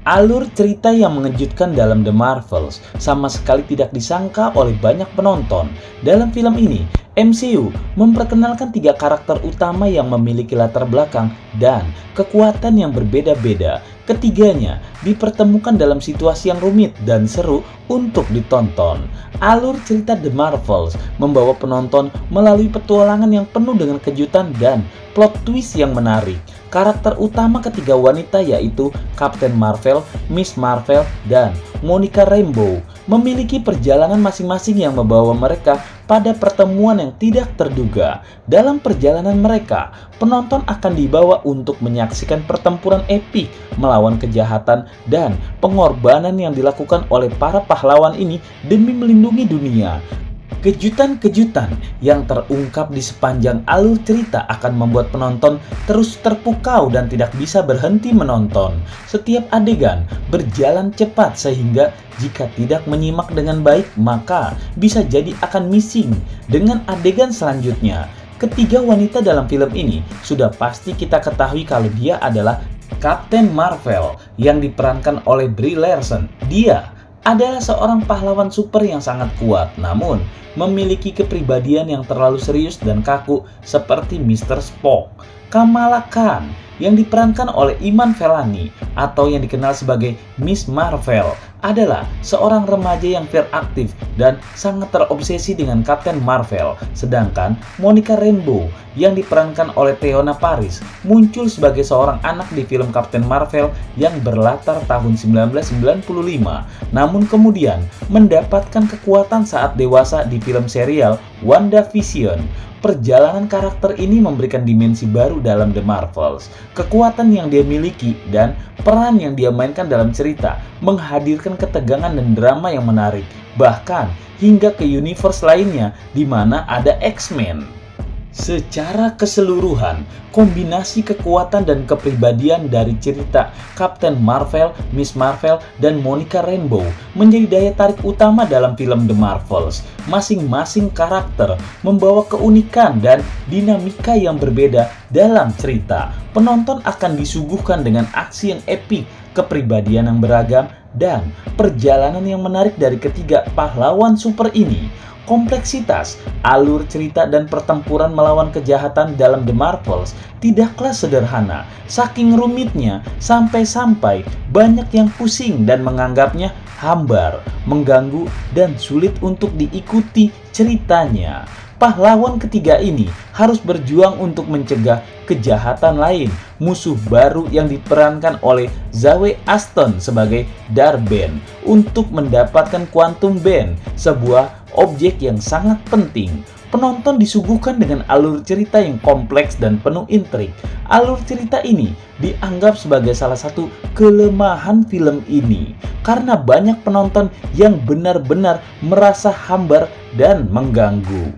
Alur cerita yang mengejutkan dalam The Marvels sama sekali tidak disangka oleh banyak penonton. Dalam film ini, MCU memperkenalkan 3 karakter utama yang memiliki latar belakang dan kekuatan yang berbeda-beda. Ketiganya dipertemukan dalam situasi yang rumit dan seru untuk ditonton. Alur cerita The Marvels membawa penonton melalui petualangan yang penuh dengan kejutan dan plot twist yang menarik. Karakter utama ketiga wanita yaitu Captain Marvel, Miss Marvel, dan Monica Rambeau memiliki perjalanan masing-masing yang membawa mereka pada pertemuan yang tidak terduga. Dalam perjalanan mereka, penonton akan dibawa untuk menyaksikan pertempuran epik melawan kejahatan dan pengorbanan yang dilakukan oleh para pahlawan ini demi melindungi dunia. Kejutan-kejutan yang terungkap di sepanjang alur cerita akan membuat penonton terus terpukau dan tidak bisa berhenti menonton. Setiap adegan berjalan cepat sehingga jika tidak menyimak dengan baik maka bisa jadi akan missing dengan adegan selanjutnya. Ketiga wanita dalam film ini sudah pasti kita ketahui kalau dia adalah Captain Marvel yang diperankan oleh Brie Larson. Dia adalah seorang pahlawan super yang sangat kuat, namun memiliki kepribadian yang terlalu serius dan kaku seperti Mr. Spock. Kamala Khan yang diperankan oleh Iman Vellani atau yang dikenal sebagai Miss Marvel adalah seorang remaja yang hiperaktif dan sangat terobsesi dengan Captain Marvel. Sedangkan Monica Rambeau yang diperankan oleh Teyonah Parris muncul sebagai seorang anak di film Captain Marvel yang berlatar tahun 1995, namun kemudian mendapatkan kekuatan saat dewasa di film serial WandaVision. Perjalanan karakter ini memberikan dimensi baru dalam The Marvels. Kekuatan yang dia miliki dan peran yang dia mainkan dalam cerita menghadirkan ketegangan dan drama yang menarik, bahkan hingga ke universe lainnya di mana ada X-Men. Secara keseluruhan, kombinasi kekuatan dan kepribadian dari cerita Captain Marvel, Miss Marvel, dan Monica Rambeau menjadi daya tarik utama dalam film The Marvels. Masing-masing karakter membawa keunikan dan dinamika yang berbeda dalam cerita. Penonton akan disuguhkan dengan aksi yang epik, kepribadian yang beragam, dan perjalanan yang menarik dari ketiga pahlawan super ini. Kompleksitas, alur cerita, dan pertempuran melawan kejahatan dalam The Marvels tidaklah sederhana. Saking rumitnya, sampai-sampai banyak yang pusing dan menganggapnya hambar, mengganggu, dan sulit untuk diikuti ceritanya. Pahlawan ketiga ini harus berjuang untuk mencegah kejahatan lain. Musuh baru yang diperankan oleh Zawe Ashton sebagai Dar-Benn untuk mendapatkan Quantum Benn, sebuah objek yang sangat penting. Penonton disuguhkan dengan alur cerita yang kompleks dan penuh intrik. Alur cerita ini dianggap sebagai salah satu kelemahan film ini karena banyak penonton yang benar-benar merasa hambar dan mengganggu.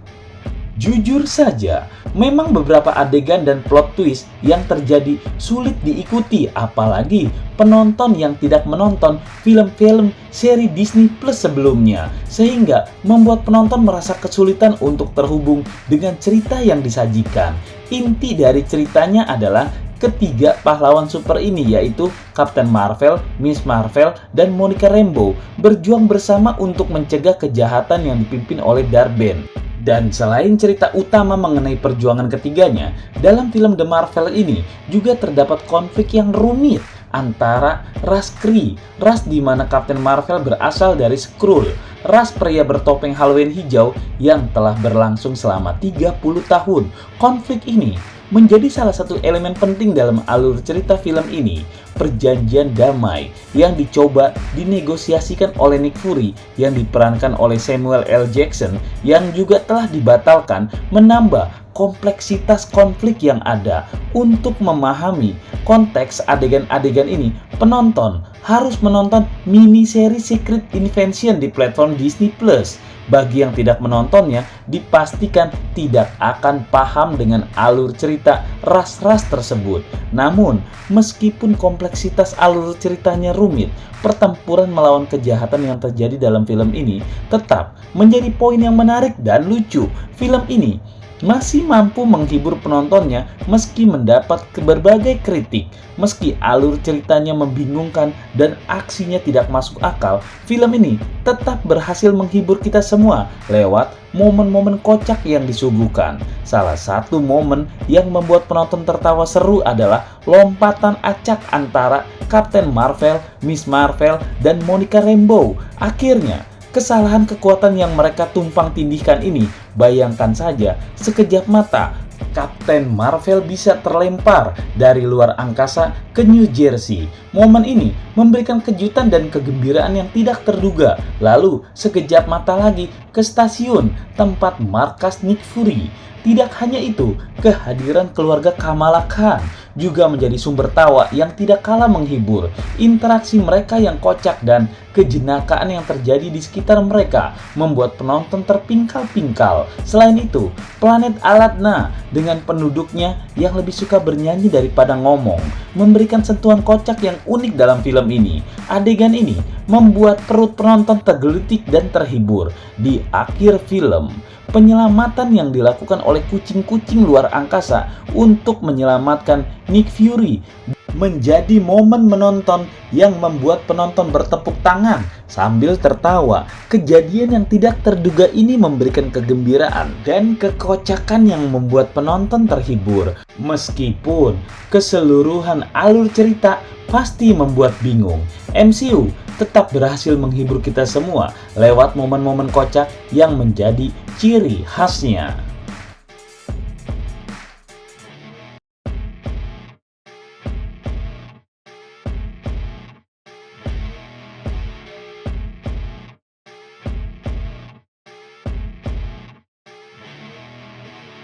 Jujur saja, memang beberapa adegan dan plot twist yang terjadi sulit diikuti, apalagi penonton yang tidak menonton film-film seri Disney Plus sebelumnya, sehingga membuat penonton merasa kesulitan untuk terhubung dengan cerita yang disajikan. Inti dari ceritanya adalah ketiga pahlawan super ini yaitu Captain Marvel, Miss Marvel, dan Monica Rambeau berjuang bersama untuk mencegah kejahatan yang dipimpin oleh Dar-Benn. Dan selain cerita utama mengenai perjuangan ketiganya, dalam film The Marvel ini juga terdapat konflik yang rumit antara ras Kree, ras di mana Captain Marvel berasal dari Skrull, ras pria bertopeng Halloween hijau yang telah berlangsung selama 30 tahun. Konflik ini menjadi salah satu elemen penting dalam alur cerita film ini. Perjanjian damai yang dicoba dinegosiasikan oleh Nick Fury yang diperankan oleh Samuel L. Jackson yang juga telah dibatalkan menambah kompleksitas konflik yang ada. Untuk memahami konteks adegan-adegan ini, penonton harus menonton mini seri Secret Invasion di platform Disney Plus. Bagi yang tidak menontonnya, dipastikan tidak akan paham dengan alur cerita ras-ras tersebut. Namun, meskipun kompleksitas alur ceritanya rumit, pertempuran melawan kejahatan yang terjadi dalam film ini tetap menjadi poin yang menarik dan lucu. Film ini masih mampu menghibur penontonnya meski mendapat berbagai kritik. Meski alur ceritanya membingungkan dan aksinya tidak masuk akal, film ini tetap berhasil menghibur kita semua lewat momen-momen kocak yang disuguhkan. Salah satu momen yang membuat penonton tertawa seru adalah lompatan acak antara Captain Marvel, Miss Marvel, dan Monica Rambeau. Akhirnya, kesalahan kekuatan yang mereka tumpang tindihkan ini, bayangkan saja, sekejap mata Captain Marvel bisa terlempar dari luar angkasa ke New Jersey. Momen ini memberikan kejutan dan kegembiraan yang tidak terduga. Lalu sekejap mata lagi ke stasiun tempat markas Nick Fury. Tidak hanya itu, kehadiran keluarga Kamala Khan juga menjadi sumber tawa yang tidak kalah menghibur. Interaksi mereka yang kocak dan kejenakaan yang terjadi di sekitar mereka membuat penonton terpingkal-pingkal. Selain itu, planet Aladna dengan penduduknya yang lebih suka bernyanyi daripada ngomong memberikan sentuhan kocak yang unik dalam film ini. Adegan ini membuat perut penonton tergelitik dan terhibur. Di akhir film, penyelamatan yang dilakukan oleh kucing-kucing luar angkasa untuk menyelamatkan Nick Fury menjadi momen menonton yang membuat penonton bertepuk tangan sambil tertawa. Kejadian yang tidak terduga ini memberikan kegembiraan dan kekocakan yang membuat penonton terhibur. Meskipun keseluruhan alur cerita pasti membuat bingung, MCU tetap berhasil menghibur kita semua lewat momen-momen kocak yang menjadi ciri khasnya.